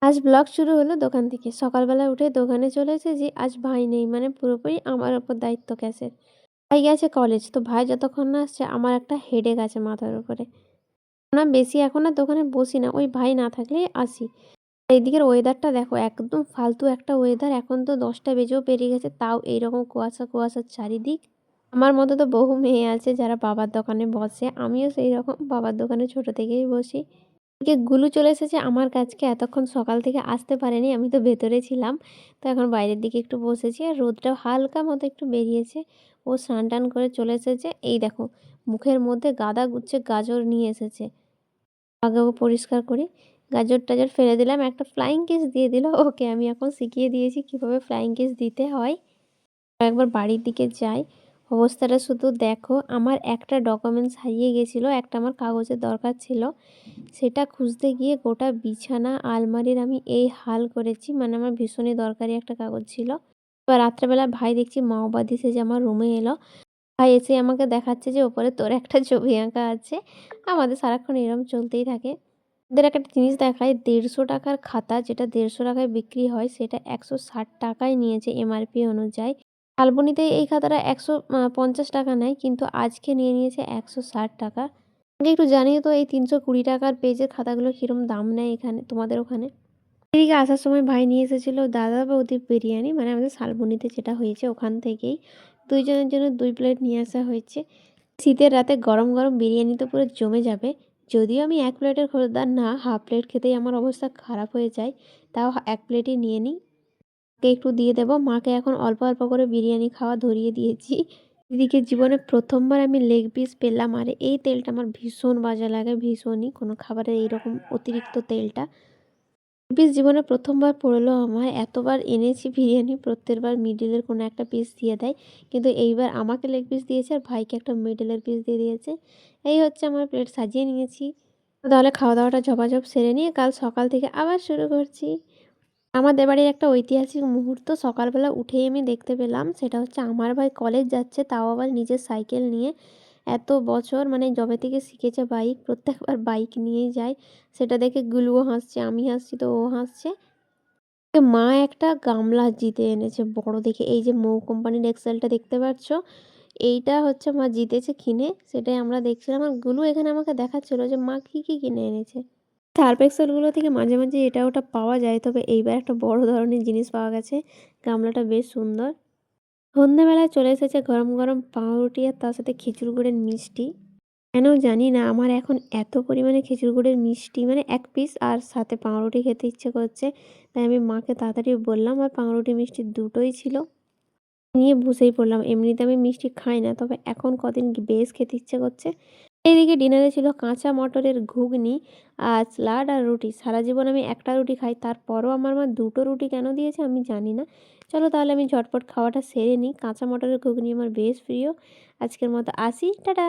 আজ ব্লগ শুরু হলো দোকান থেকে। সকালবেলা উঠে দোকানে চলে এসেছি। আজ ভাই নেই, মানে পুরোপুরি আমার ওপর দায়িত্ব ক্যাশের। ভাই গেছে কলেজ, তো ভাই যতক্ষণ না আসছে আমার একটা হেডেক আছে মাথার উপরে। না বেশি এখন আর দোকানে বসি না, ওই ভাই না থাকলেই আসি। এইদিকের ওয়েদারটা দেখো, একদম ফালতু একটা ওয়েদার। এখন তো 10টা বেজেও পেরিয়ে গেছে, তাও এইরকম কুয়াশা কুয়াশার চারিদিক। আমার মতো তো বহু মেয়ে আছে যারা বাবার দোকানে বসে, আমিও সেই রকম বাবার দোকানে ছোট থেকেই বসি। এদিকে গুলু চলে এসেছে আমার কাছকে, এতক্ষণ সকাল থেকে আসতে পারেনি, আমি তো ভেতরে ছিলাম। তো এখন বাইরের দিকে একটু বসেছি, আর রোদটাও হালকা মতো একটু বেরিয়েছে। ও স্নান টান করে চলে এসেছে। এই দেখো, মুখের মধ্যে গাদা গুচ্ছে গাজর নিয়ে এসেছে। আগে ও পরিষ্কার করি। গাজর টাজর ফেলে দিলাম, একটা ফ্লাইং কিস দিয়ে দিল ওকে। আমি এখন শিখিয়ে দিয়েছি কিভাবে ফ্লাইং কিস দিতে হয়। একবার বাড়ির দিকে যাই, অবস্থাটা শুধু দেখো। আমার একটা ডকুমেন্টস হারিয়ে গেছিলো, একটা আমার কাগজের দরকার ছিল। সেটা খুঁজতে গিয়ে গোটা বিছানা আলমারির আমি এই হাল করেছি। মানে আমার ভীষণই দরকারি একটা কাগজ ছিল। এবার রাত্রেবেলা ভাই দেখছি মাওবাদী সেজে আমার রুমে এলো। ভাই এসে আমাকে দেখাচ্ছে যে ওপরে তোর একটা ছবি আঁকা আছে। আমাদের সারাক্ষণ এরম চলতেই থাকে। ওদের একটা জিনিস দেখায়, 150 টাকার খাতা যেটা 150 টাকায় বিক্রি হয়, সেটা 160 টাকায় নিয়েছে এমআরপি অনুযায়ী। শালবনীতে এই খাতাটা 150 টাকা নেয়, কিন্তু আজকে নিয়ে নিয়েছে 160 টাকা। আমাকে একটু জানিয়ে তো, এই 320 টাকার পেজের খাতাগুলো কিরম দাম নেয় এখানে তোমাদের ওখানে। এদিকে আসার সময় ভাই নিয়ে এসেছিল দাদা বৌদি বিরিয়ানি, মানে আমাদের শালবনীতে যেটা হয়েছে ওখান থেকেই। দুইজনের জন্য 2 প্লেট নিয়ে আসা হয়েছে। শীতের রাতে গরম গরম বিরিয়ানি তো পুরো জমে যাবে। যদিও আমি 1 প্লেটের খরিদ্দার না, হাফ প্লেট খেতেই আমার অবস্থা খারাপ হয়ে যায়, তাও 1 প্লেটই নিয়ে নিই। মাকে একটু দিয়ে দেবো। মাকে এখন অল্প অল্প করে বিরিয়ানি খাওয়া ধরিয়ে দিয়েছি। এদিকে জীবনে প্রথমবার আমি লেগ পিস পেলাম, আর এই তেলটা আমার ভীষণ বাজে লাগে, ভীষণই। কোনো খাবারের এইরকম অতিরিক্ত তেলটা লেগ পিস জীবনে প্রথমবার পড়লো আমার। এতবার এনেছি বিরিয়ানি, প্রত্যেকবার মিডিলের কোনো একটা পিস দিয়ে দেয়, কিন্তু এইবার আমাকে লেগ পিস দিয়েছে আর ভাইকে একটা মিডিলের পিস দিয়ে দিয়েছে। এই হচ্ছে, আমার প্লেট সাজিয়ে নিয়েছি। তাহলে খাওয়া দাওয়াটা ঝপাঝপ সেরে নিয়ে কাল সকাল থেকে আবার শুরু করছি। আমাদের বাড়ির একটা ঐতিহাসিক মুহূর্ত সকালবেলা উঠেই আমি দেখতে পেলাম। সেটা হচ্ছে আমার ভাই কলেজ যাচ্ছে, তাও আবার নিজের সাইকেল নিয়ে। এত বছর, মানে যবে থেকে শিখেছে বাইক, প্রত্যেকবার বাইক নিয়েই যায়। সেটা দেখে গুলুও হাসছে, আমি হাসছি, তো ও হাসছে। মা একটা গামলা জিতে এনেছে বড় দেখে, এই যে মৌ কোম্পানির এক্সেলটা দেখতে পাচ্ছ, এইটা হচ্ছে মা জিতেছে কিনে। সেটাই আমরা দেখছিলাম, আর গুলু এখানে আমাকে দেখাচ্ছিল যে মা কী কী কিনে এনেছে। সার্ফ এক্সেলগুলো থেকে মাঝে মাঝে এটা ওটা পাওয়া যায়, তবে এইবার একটা বড় ধরনের জিনিস পাওয়া গেছে। গামলাটা বেশ সুন্দর। সন্ধ্যেবেলায় চলে এসেছে গরম গরম পাউরুটি, আর তার সাথে খেজুর গুড়ের মিষ্টি। কেন জানি না আমার এখন এত পরিমাণে খেজুর গুড়ের মিষ্টি, মানে 1 পিস আর সাথে পাউরুটি খেতে ইচ্ছে করছে। তাই আমি মাকে তাড়াতাড়ি বললাম, আর পাউরুটি মিষ্টি দুটোই ছিল। নিয়ে বসেই পড়লাম। এমনিতে আমি মিষ্টি খাই না, তবে এখন কদিন বেশ খেতে ইচ্ছে করছে। এইদিকে ডিনারে ছিল কাঁচা মটরের ঘুগনি আর স্যালাড আর রুটি। সারা জীবন আমি একটা রুটি খাই, তারপরও আমার মা দুটো রুটি কেন দিয়েছে আমি জানি না। চলো তাহলে আমি ঝটপট খাওয়াটা সেরে নিই। কাঁচা মটরের ঘুগনি আমার বেশ প্রিয়। আজকের মতো আসি, টাটা।